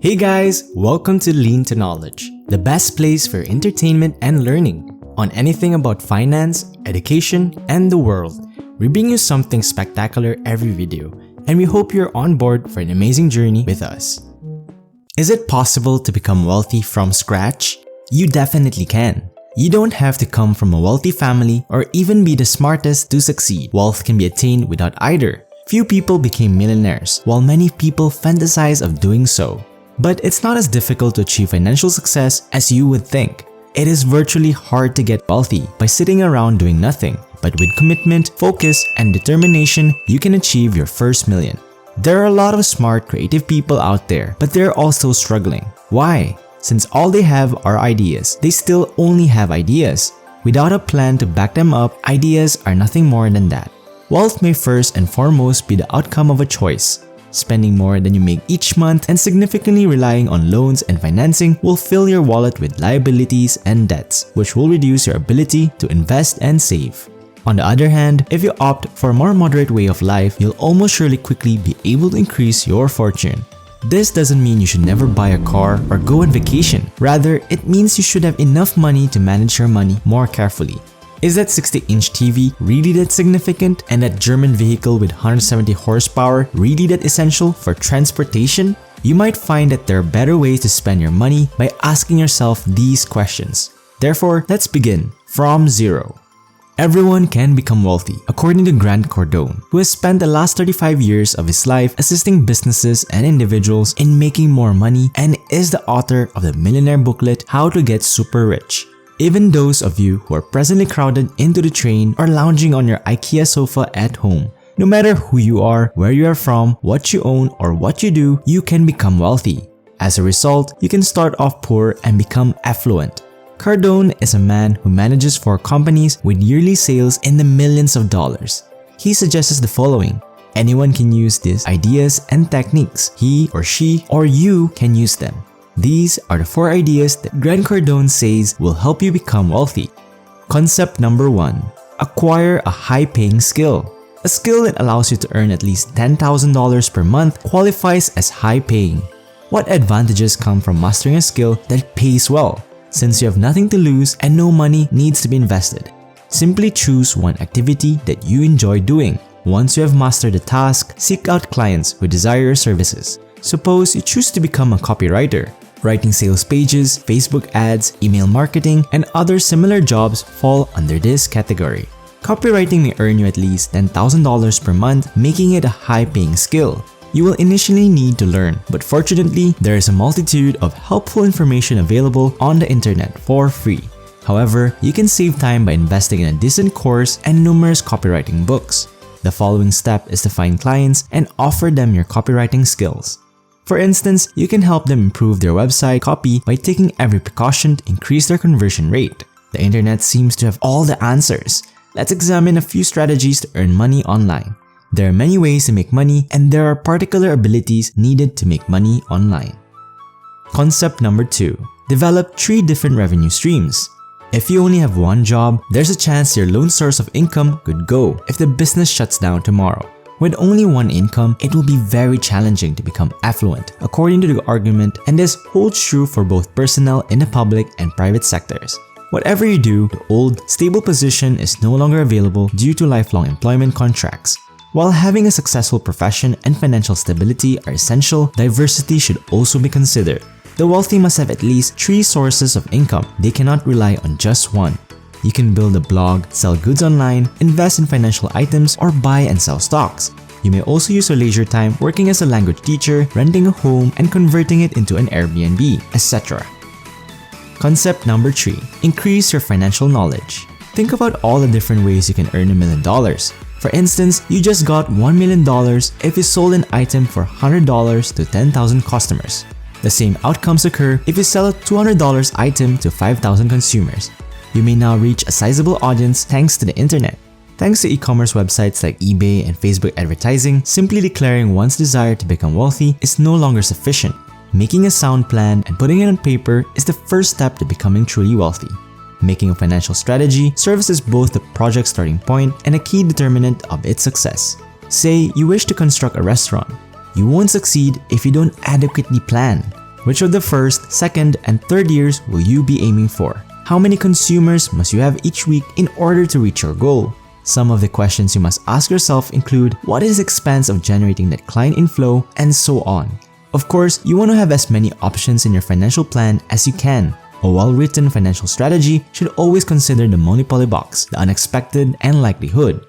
Hey guys, welcome to Lean to Knowledge, the best place for entertainment and learning on anything about finance, education, and the world. We bring you something spectacular every video, and we hope you're on board for an amazing journey with us. Is it possible to become wealthy from scratch? You definitely can. You don't have to come from a wealthy family or even be the smartest to succeed. Wealth can be attained without either. Few people became millionaires, while many people fantasize of doing so. But it's not as difficult to achieve financial success as you would think. It is virtually hard to get wealthy by sitting around doing nothing, but with commitment, focus, and determination, you can achieve your first million. There are a lot of smart, creative people out there, but they're also struggling. Why? Since all they have are ideas, they still only have ideas. Without a plan to back them up, ideas are nothing more than that. Wealth may first and foremost be the outcome of a choice. Spending more than you make each month and significantly relying on loans and financing will fill your wallet with liabilities and debts, which will reduce your ability to invest and save. On the other hand, if you opt for a more moderate way of life, you'll almost surely quickly be able to increase your fortune. This doesn't mean you should never buy a car or go on vacation. Rather, it means you should have enough money to manage your money more carefully. Is that 60-inch TV really that significant? And that German vehicle with 170 horsepower really that essential for transportation? You might find that there are better ways to spend your money by asking yourself these questions. Therefore, let's begin from zero. Everyone can become wealthy, according to Grant Cardone, who has spent the last 35 years of his life assisting businesses and individuals in making more money and is the author of the millionaire booklet, How to Get Super Rich. Even those of you who are presently crowded into the train or lounging on your IKEA sofa at home, no matter who you are, where you are from, what you own, or what you do, you can become wealthy. As a result, you can start off poor and become affluent. Cardone is a man who manages 4 companies with yearly sales in the millions of dollars. He suggests the following. Anyone can use these ideas and techniques. He or she or you can use them. These are the 4 ideas that Grant Cardone says will help you become wealthy. Concept number 1. Acquire a high-paying skill. A skill that allows you to earn at least $10,000 per month qualifies as high-paying. What advantages come from mastering a skill that pays well? Since you have nothing to lose and no money needs to be invested, simply choose one activity that you enjoy doing. Once you have mastered the task, seek out clients who desire your services. Suppose you choose to become a copywriter. Writing sales pages, Facebook ads, email marketing, and other similar jobs fall under this category. Copywriting may earn you at least $10,000 per month, making it a high-paying skill. You will initially need to learn, but fortunately, there is a multitude of helpful information available on the internet for free. However, you can save time by investing in a decent course and numerous copywriting books. The following step is to find clients and offer them your copywriting skills. For instance, you can help them improve their website copy by taking every precaution to increase their conversion rate. The internet seems to have all the answers. Let's examine a few strategies to earn money online. There are many ways to make money, and there are particular abilities needed to make money online. Concept number 2. Develop 3 different revenue streams. If you only have one job, there's a chance your lone source of income could go if the business shuts down tomorrow. With only one income, it will be very challenging to become affluent, according to the argument, and this holds true for both personnel in the public and private sectors. Whatever you do, the old, stable position is no longer available due to lifelong employment contracts. While having a successful profession and financial stability are essential, diversity should also be considered. The wealthy must have at least 3 sources of income. They cannot rely on just one. You can build a blog, sell goods online, invest in financial items, or buy and sell stocks. You may also use your leisure time working as a language teacher, renting a home, and converting it into an Airbnb, etc. Concept number 3. Increase your financial knowledge. Think about all the different ways you can earn $1 million. For instance, you just got $1 million if you sold an item for $100 to 10,000 customers. The same outcomes occur if you sell a $200 item to 5,000 consumers. You may now reach a sizable audience thanks to the internet. Thanks to e-commerce websites like eBay and Facebook advertising, simply declaring one's desire to become wealthy is no longer sufficient. Making a sound plan and putting it on paper is the first step to becoming truly wealthy. Making a financial strategy serves as both the project's starting point and a key determinant of its success. Say you wish to construct a restaurant. You won't succeed if you don't adequately plan. Which of the first, second, and third years will you be aiming for? How many consumers must you have each week in order to reach your goal? Some of the questions you must ask yourself include what is the expense of generating that client inflow, and so on. Of course, you want to have as many options in your financial plan as you can. A well-written financial strategy should always consider the Monopoly box, the unexpected, and likelihood.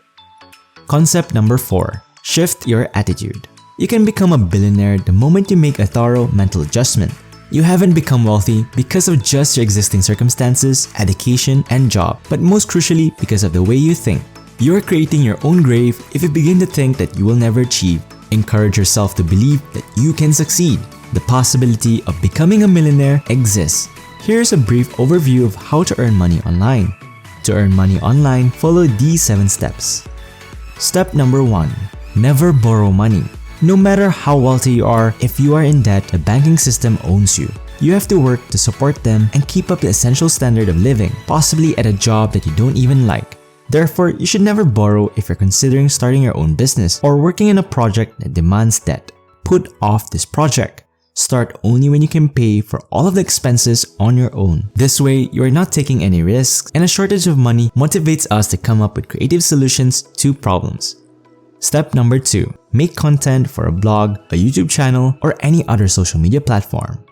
Concept number 4. Shift your attitude. You can become a billionaire the moment you make a thorough mental adjustment. You haven't become wealthy because of just your existing circumstances, education, and job, but most crucially because of the way you think. You are creating your own grave if you begin to think that you will never achieve. Encourage yourself to believe that you can succeed. The possibility of becoming a millionaire exists. Here's a brief overview of how to earn money online. To earn money online, follow these 7 steps. Step number 1. Never borrow money. No matter how wealthy you are, if you are in debt, the banking system owns you. You have to work to support them and keep up the essential standard of living, possibly at a job that you don't even like. Therefore, you should never borrow if you're considering starting your own business or working in a project that demands debt. Put off this project. Start only when you can pay for all of the expenses on your own. This way, you are not taking any risks, and a shortage of money motivates us to come up with creative solutions to problems. Step number 2. Make content for a blog, a YouTube channel, or any other social media platform.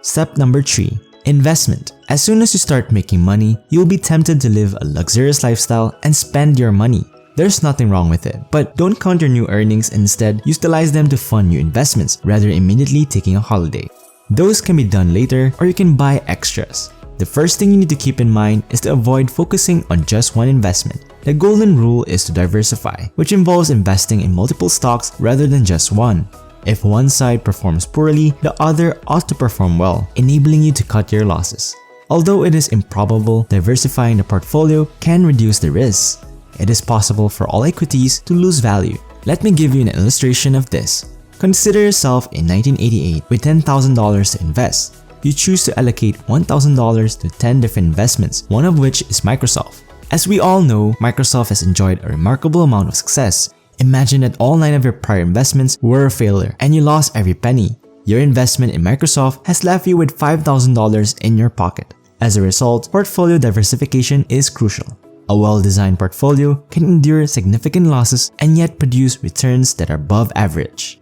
Step number 3. Investment. As soon as you start making money, you will be tempted to live a luxurious lifestyle and spend your money. There's nothing wrong with it, but don't count your new earnings and instead utilize them to fund new investments rather than immediately taking a holiday. Those can be done later, or you can buy extras. The first thing you need to keep in mind is to avoid focusing on just one investment. The golden rule is to diversify, which involves investing in multiple stocks rather than just one. If one side performs poorly, the other ought to perform well, enabling you to cut your losses. Although it is improbable, diversifying the portfolio can reduce the risks. It is possible for all equities to lose value. Let me give you an illustration of this. Consider yourself in 1988 with $10,000 to invest. You choose to allocate $1,000 to 10 different investments, one of which is Microsoft. As we all know, Microsoft has enjoyed a remarkable amount of success. Imagine that all 9 of your prior investments were a failure and you lost every penny. Your investment in Microsoft has left you with $5,000 in your pocket. As a result, portfolio diversification is crucial. A well-designed portfolio can endure significant losses and yet produce returns that are above average.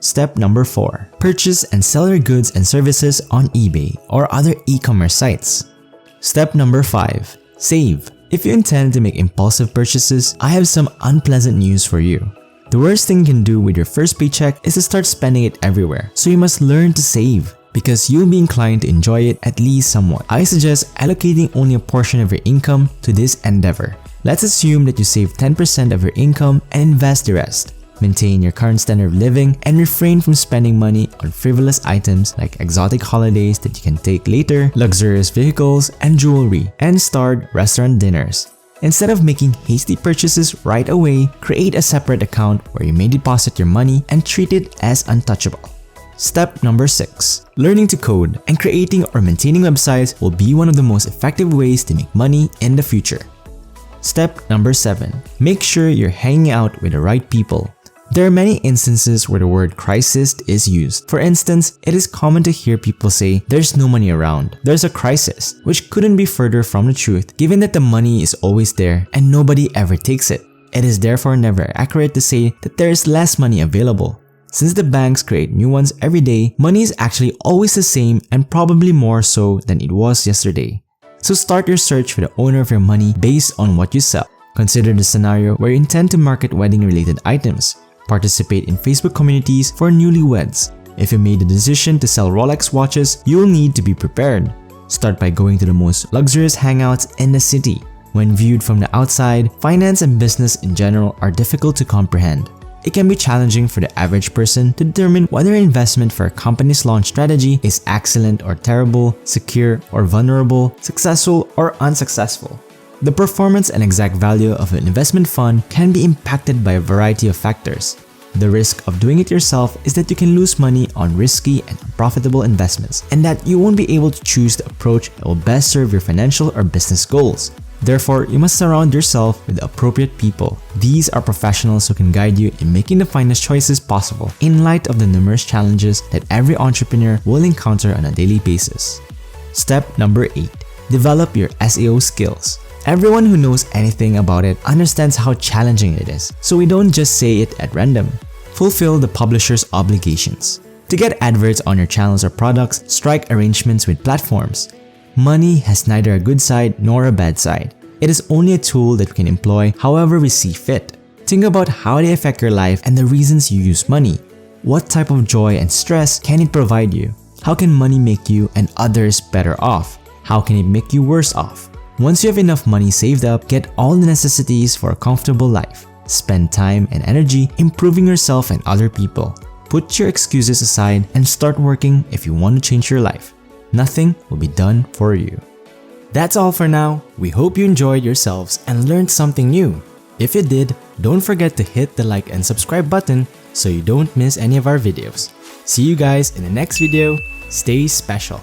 Step number 4. Purchase and sell your goods and services on eBay or other e-commerce sites. Step number 5. Save. If you intend to make impulsive purchases, I have some unpleasant news for you. The worst thing you can do with your first paycheck is to start spending it everywhere, so you must learn to save, because you'll be inclined to enjoy it at least somewhat. I suggest allocating only a portion of your income to this endeavor. Let's assume that you save 10% of your income and invest the rest. Maintain your current standard of living and refrain from spending money on frivolous items like exotic holidays that you can take later, luxurious vehicles and jewelry, and starred restaurant dinners. Instead of making hasty purchases right away, create a separate account where you may deposit your money and treat it as untouchable. Step number 6. Learning to code and creating or maintaining websites will be one of the most effective ways to make money in the future. Step number 7. Make sure you're hanging out with the right people. There are many instances where the word crisis is used. For instance, it is common to hear people say, "There's no money around, there's a crisis," which couldn't be further from the truth given that the money is always there and nobody ever takes it. It is therefore never accurate to say that there is less money available. Since the banks create new ones every day, money is actually always the same and probably more so than it was yesterday. So start your search for the owner of your money based on what you sell. Consider the scenario where you intend to market wedding-related items. Participate in Facebook communities for newlyweds. If you made the decision to sell Rolex watches, you will need to be prepared. Start by going to the most luxurious hangouts in the city. When viewed from the outside, finance and business in general are difficult to comprehend. It can be challenging for the average person to determine whether an investment for a company's launch strategy is excellent or terrible, secure or vulnerable, successful or unsuccessful. The performance and exact value of an investment fund can be impacted by a variety of factors. The risk of doing it yourself is that you can lose money on risky and unprofitable investments, and that you won't be able to choose the approach that will best serve your financial or business goals. Therefore, you must surround yourself with the appropriate people. These are professionals who can guide you in making the finest choices possible in light of the numerous challenges that every entrepreneur will encounter on a daily basis. Step number 8. Develop your SEO skills. Everyone who knows anything about it understands how challenging it is, so we don't just say it at random. Fulfill the publisher's obligations. To get adverts on your channels or products, strike arrangements with platforms. Money has neither a good side nor a bad side. It is only a tool that we can employ however we see fit. Think about how they affect your life and the reasons you use money. What type of joy and stress can it provide you? How can money make you and others better off? How can it make you worse off? Once you have enough money saved up, get all the necessities for a comfortable life. Spend time and energy improving yourself and other people. Put your excuses aside and start working if you want to change your life. Nothing will be done for you. That's all for now. We hope you enjoyed yourselves and learned something new. If you did, don't forget to hit the like and subscribe button so you don't miss any of our videos. See you guys in the next video. Stay special.